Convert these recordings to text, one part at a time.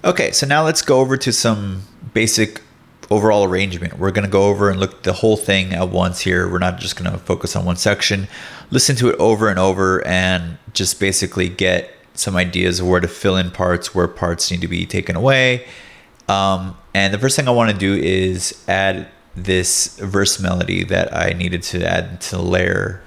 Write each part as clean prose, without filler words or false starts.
Okay, so now let's go over to some basic overall arrangement. We're going to go over and look at the whole thing at once here. We're not just going to focus on one section. Listen to it over and over and just basically get some ideas of where to fill in parts, where parts need to be taken away. And the first thing I want to do is add this verse melody that I needed to add to the layer.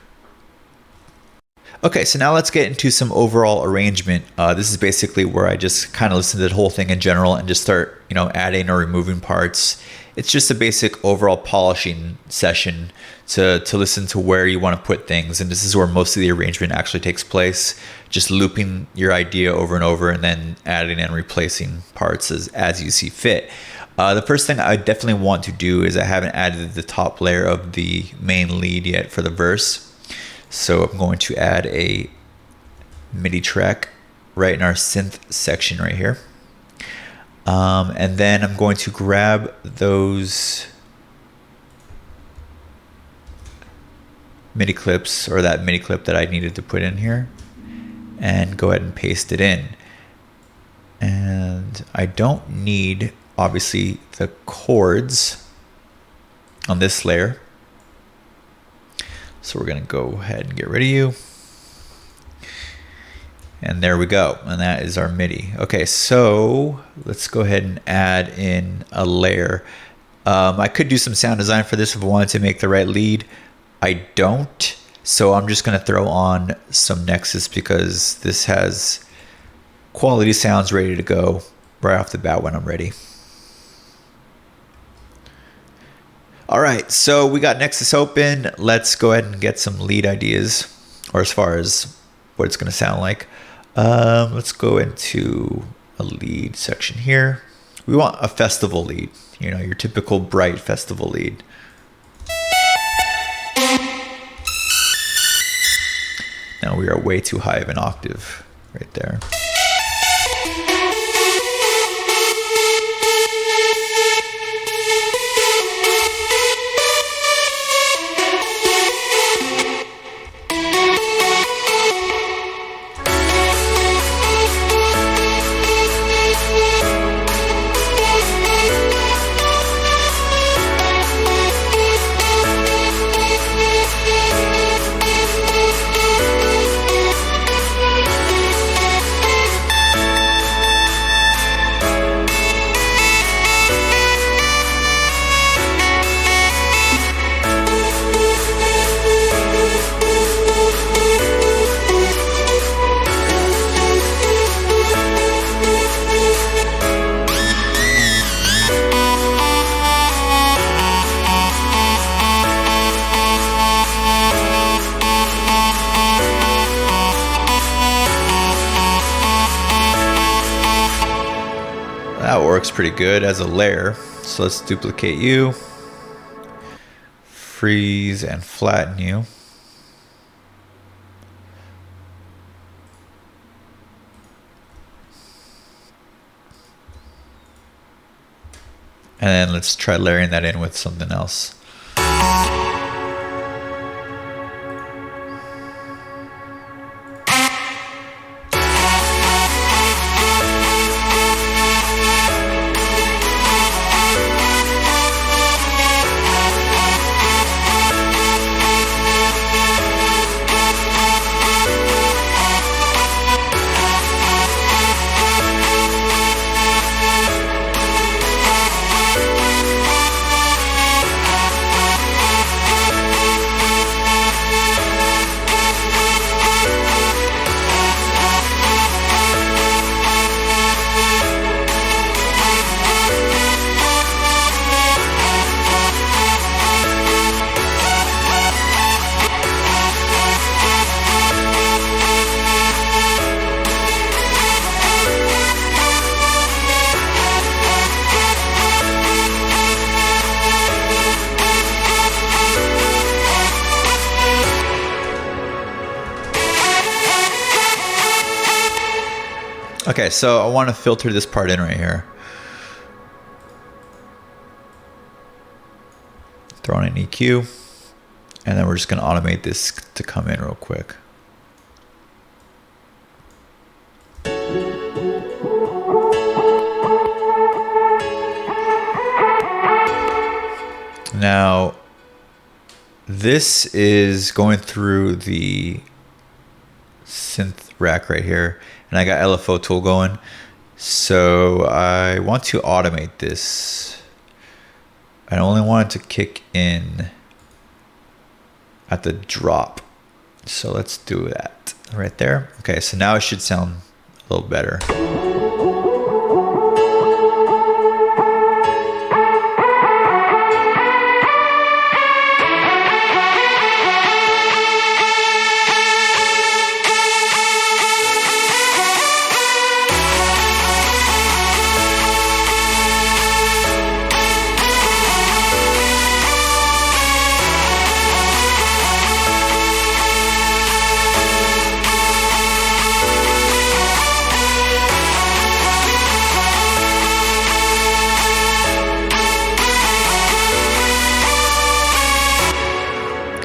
Okay, so now let's get into some overall arrangement. This is basically where I just kind of listen to the whole thing in general and just start, adding or removing parts. It's just a basic overall polishing session to listen to where you want to put things. And this is where most of the arrangement actually takes place. Just looping your idea over and over and then adding and replacing parts as you see fit. The first thing I definitely want to do is I haven't added the top layer of the main lead yet for the verse. So I'm going to add a MIDI track right in our synth section right here. And then I'm going to grab those MIDI clips, or that MIDI clip that I needed to put in here, and go ahead and paste it in. And I don't need, obviously, the chords on this layer. So we're going to go ahead and get rid of you. And there we go. And that is our MIDI. Okay, so let's go ahead and add in a layer. I could do some sound design for this if I wanted to make the right lead. I don't. So I'm just going to throw on some Nexus because this has quality sounds ready to go right off the bat when I'm ready. All right, so we got Nexus open. Let's go ahead and get some lead ideas, or as far as what it's going to sound like. Let's go into a lead section here. We want a festival lead, your typical bright festival lead. Now we are way too high of an octave right there. That works pretty good as a layer. So let's duplicate you, freeze and flatten you. And then let's try layering that in with something else. Okay, so I want to filter this part in right here. Throw in an EQ, and then we're just going to automate this to come in real quick. Now, this is going through the synth rack right here, and I got LFO tool going. So I want to automate this. I only want it to kick in at the drop. So let's do that right there. Okay, so now it should sound a little better.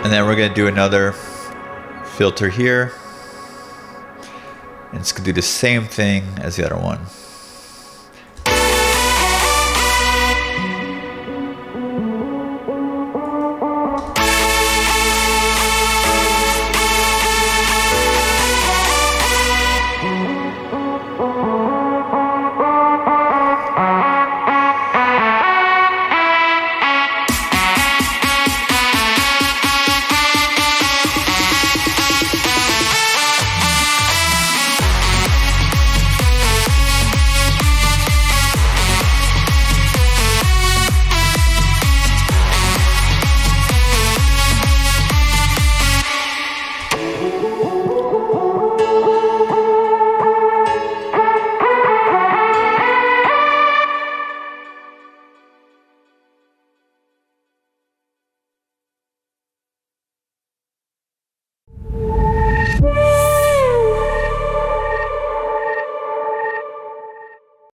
And then we're gonna do another filter here. And it's gonna do the same thing as the other one.